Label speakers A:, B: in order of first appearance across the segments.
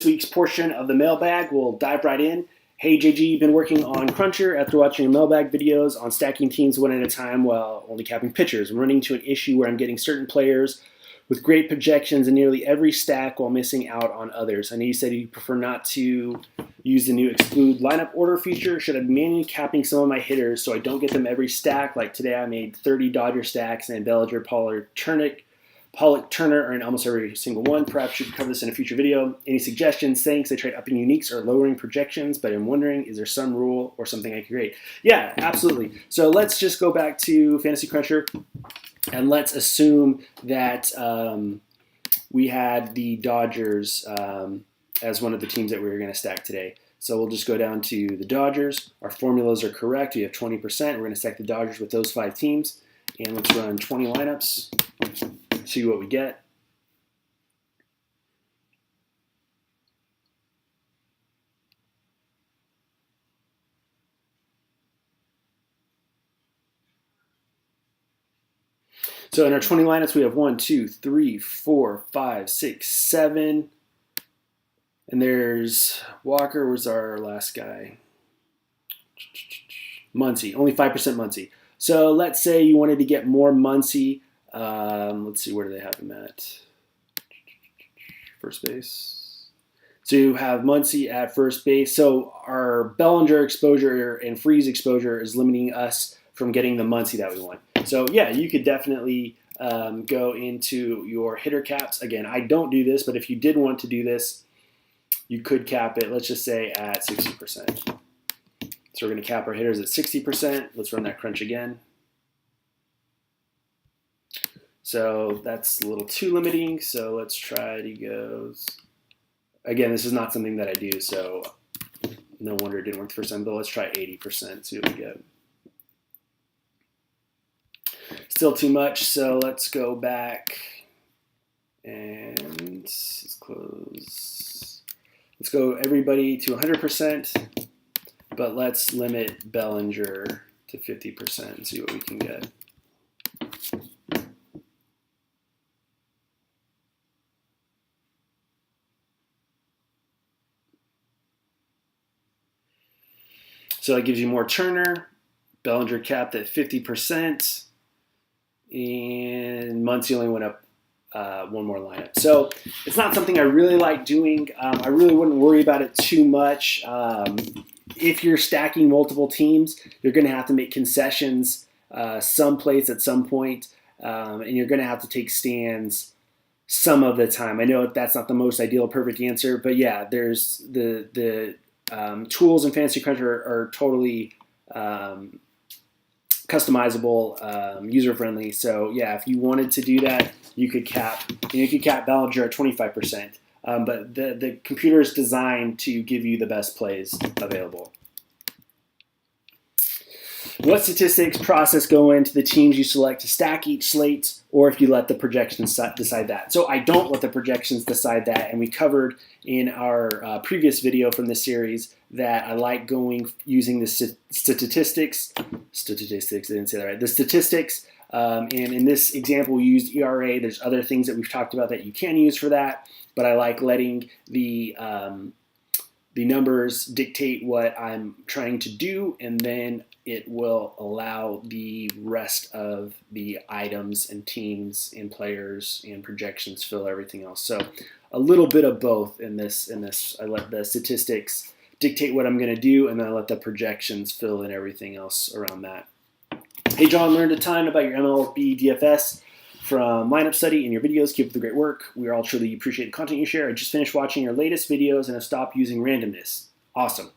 A: week's portion of the mailbag. We'll dive right in. Hey JG, you've been working on Cruncher after watching your mailbag videos on stacking teams one at a time while only capping pitchers. I'm running into an issue where I'm getting certain players with great projections in nearly every stack while missing out on others. I know you said you prefer not to use the new exclude lineup order feature. Should I be manually capping some of my hitters so I don't get them every stack? Like today I made 30 Dodger stacks and Bellinger, Pollock, Turner are in almost every single one. Perhaps should cover this in a future video. Any suggestions? Thanks. I tried upping uniques or lowering projections, but I'm wondering, is there some rule or something I can create? Yeah, absolutely. So let's just go back to Fantasy Cruncher, and let's assume that we had the Dodgers as one of the teams that we were going to stack today. So we'll just go down to the Dodgers. Our formulas are correct. We have 20%. We're going to stack the Dodgers with those 5 teams. And let's run 20 lineups. See what we get. So in our 20 lineups, we have 1, 2, 3, 4, 5, 6, 7. And there's Walker was our last guy. Muncy, only 5% Muncy. So let's say you wanted to get more Muncy. Let's see, where do they have him at? First base. So you have Muncy at first base. So our Bellinger exposure and Freeze exposure is limiting us from getting the Muncy that we want. So yeah, you could definitely go into your hitter caps. Again, I don't do this, but if you did want to do this, you could cap it, let's just say at 60%. So we're going to cap our hitters at 60%. Let's run that crunch again. So that's a little too limiting. So let's try to go. Again, this is not something that I do, so no wonder it didn't work the first time. But let's try 80%, see what we get. Still too much, so let's go back and let's close. Let's go everybody to 100%, but let's limit Bellinger to 50% and see what we can get. So that gives you more Turner. Bellinger capped at 50%. And Muncy only went up one more lineup. So it's not something I really like doing. I really wouldn't worry about it too much. If you're stacking multiple teams, you're going to have to make concessions someplace at some point. And you're going to have to take stands some of the time. I know that's not the most ideal perfect answer, but yeah, there's the tools in Fantasy Cruncher are totally customizable, user-friendly. So yeah, if you wanted to do that, you could cap Bellinger at 25%. But the computer is designed to give you the best plays available. What statistics process go into the teams you select to stack each slate, or if you let the projections decide that? So I don't let the projections decide that, and we covered in our previous video from this series that I like using the statistics. I didn't say that right. The statistics, and in this example, we used ERA. There's other things that we've talked about that you can use for that, but I like letting the numbers dictate what I'm trying to do, and then it will allow the rest of the items and teams and players and projections fill everything else. So a little bit of both in this. I let the statistics dictate what I'm going to do, and then I let the projections fill in everything else around that. Hey John, learned a ton about your MLB DFS from lineup study and your videos. Keep up the great work. We all truly appreciate the content you share. I just finished watching your latest videos and have stopped using randomness. Awesome.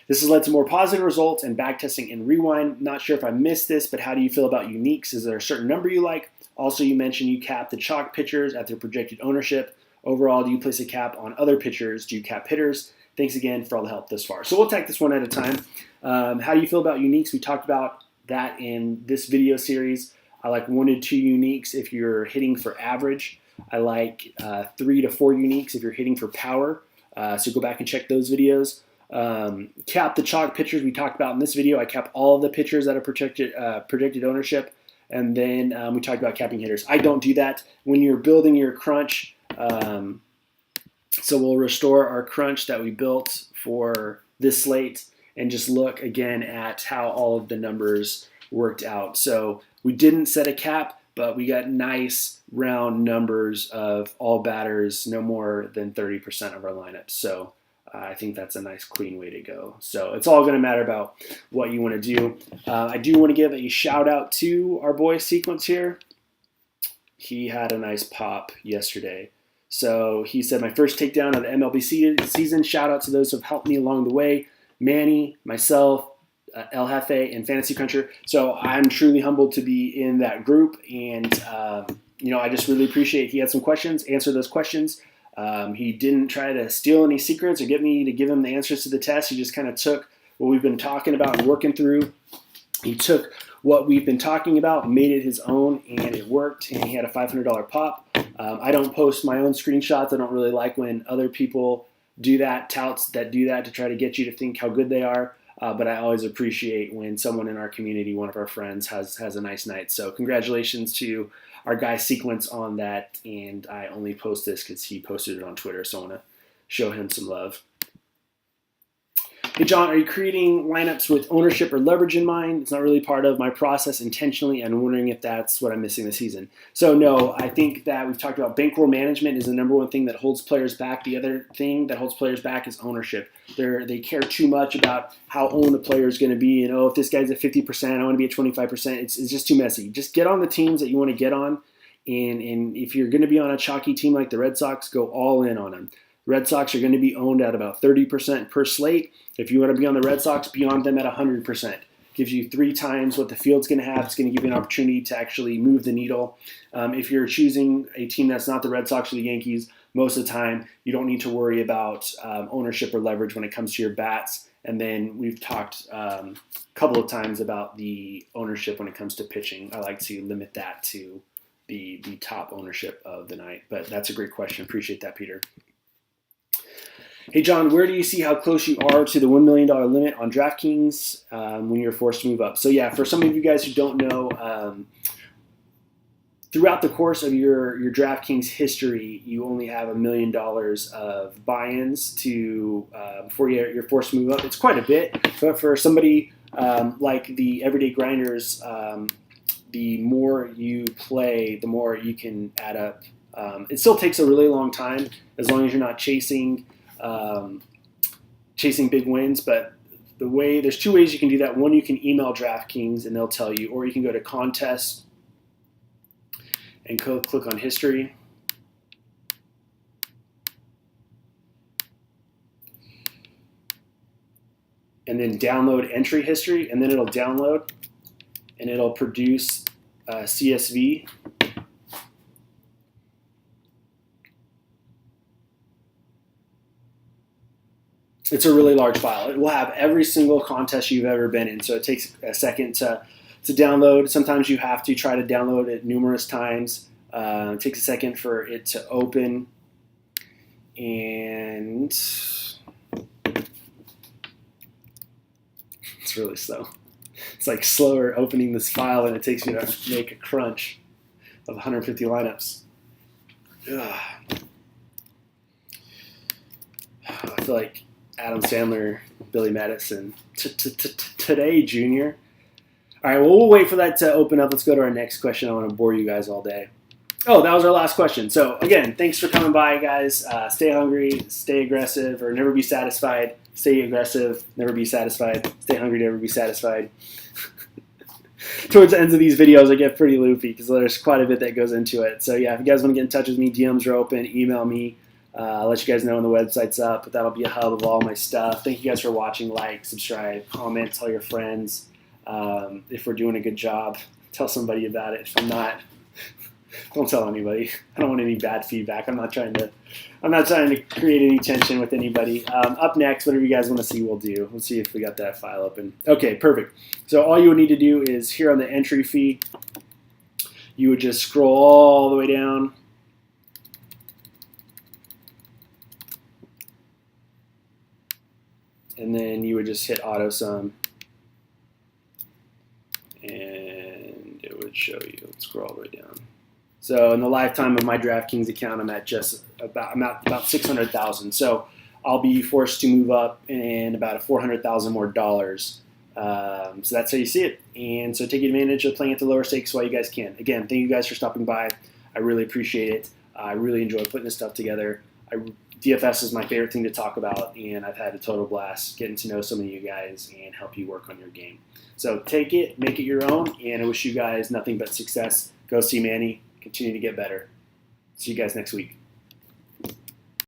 A: This has led to more positive results and backtesting and rewind. Not sure if I missed this, but how do you feel about uniques? Is there a certain number you like? Also, you mentioned you cap the chalk pitchers at their projected ownership. Overall, do you place a cap on other pitchers? Do you cap hitters? Thanks again for all the help thus far. So we'll take this one at a time. How do you feel about uniques? We talked about that in this video series. I like 1 to 2 uniques if you're hitting for average. I like 3 to 4 uniques if you're hitting for power. So go back and check those videos. Cap the chalk pitchers we talked about in this video. I cap all of the pitchers that are projected ownership. And then we talked about capping hitters. I don't do that. When you're building your crunch, So we'll restore our crunch that we built for this slate and just look again at how all of the numbers worked out. So we didn't set a cap, but we got nice round numbers of all batters, no more than 30% of our lineup. So I think that's a nice clean way to go. So it's all going to matter about what you want to do. I do want to give a shout out to our boy Sequence here. He had a nice pop yesterday. So he said, my first takedown of the MLB season. Shout out to those who have helped me along the way. Manny, myself, El Jefe, and Fantasy Cruncher. So I'm truly humbled to be in that group. And, I just really appreciate he had some questions, answer those questions. He didn't try to steal any secrets or get me to give him the answers to the test. He just kind of took what we've been talking about and working through. He took what we've been talking about, made it his own, and it worked, and he had a $500 pop. I don't post my own screenshots. I don't really like when other people do that, touts that do that to try to get you to think how good they are, but I always appreciate when someone in our community, one of our friends, has a nice night. So congratulations to our guy Sequence on that, and I only post this because he posted it on Twitter, so I want to show him some love. Hey, John, are you creating lineups with ownership or leverage in mind? It's not really part of my process intentionally, and I'm wondering if that's what I'm missing this season. So, no, I think that we've talked about bankroll management is the number one thing that holds players back. The other thing that holds players back is ownership. They care too much about how owned a player is going to be, and, if this guy's at 50%, I want to be at 25%. It's just too messy. Just get on the teams that you want to get on, and if you're going to be on a chalky team like the Red Sox, go all in on them. Red Sox are going to be owned at about 30% per slate. If you want to be on the Red Sox, be on them at 100%. Gives you 3 times what the field's going to have. It's going to give you an opportunity to actually move the needle. If you're choosing a team that's not the Red Sox or the Yankees, most of the time you don't need to worry about ownership or leverage when it comes to your bats. And then we've talked a couple of times about the ownership when it comes to pitching. I like to limit that to the top ownership of the night. But that's a great question. Appreciate that, Peter. Hey, John, where do you see how close you are to the $1 million limit on DraftKings when you're forced to move up? So, yeah, for some of you guys who don't know, throughout the course of your DraftKings history, you only have $1 million of buy-ins to before you're forced to move up. It's quite a bit, but for somebody like the everyday grinders, the more you play, the more you can add up. It still takes a really long time as long as you're not chasing big wins, but there's 2 ways you can do that. One, you can email DraftKings and they'll tell you, or you can go to contest and click on history. And then download entry history, and then it'll download and it'll produce CSV. It's a really large file. It will have every single contest you've ever been in, so it takes a second to download. Sometimes you have to try to download it numerous times. It takes a second for it to open, and it's really slow. It's like slower opening this file than it takes you to make a crunch of 150 lineups. Ugh. I feel like Adam Sandler, Billy Madison, today, Junior. All right, well, we'll wait for that to open up. Let's go to our next question. I want to bore you guys all day. Oh, that was our last question. So, again, thanks for coming by, guys. Stay hungry, stay aggressive, or never be satisfied. Stay aggressive, never be satisfied. Stay hungry, never be satisfied. Towards the ends of these videos, I get pretty loopy because there's quite a bit that goes into it. So, yeah, if you guys want to get in touch with me, DMs are open. Email me. I'll let you guys know when the website's up, but that'll be a hub of all my stuff. Thank you guys for watching. Like, subscribe, comment, tell your friends. If we're doing a good job, tell somebody about it. If I'm not, don't tell anybody. I don't want any bad feedback. I'm not trying to create any tension with anybody. Up next, whatever you guys want to see, we'll do. Let's see if we got that file open. Okay, perfect. So all you would need to do is here on the entry fee, you would just scroll all the way down. And then you would just hit auto sum, and it would show you. Let's scroll all the way down. So in the lifetime of my DraftKings account, I'm at about 600,000. So I'll be forced to move up in about $400,000 more dollars. So that's how you see it. And so take advantage of playing at the lower stakes while you guys can. Again, thank you guys for stopping by. I really appreciate it. I really enjoy putting this stuff together. DFS is my favorite thing to talk about, and I've had a total blast getting to know so many of you guys and help you work on your game. So take it, make it your own, and I wish you guys nothing but success. Go see Manny. Continue to get better. See you guys next week.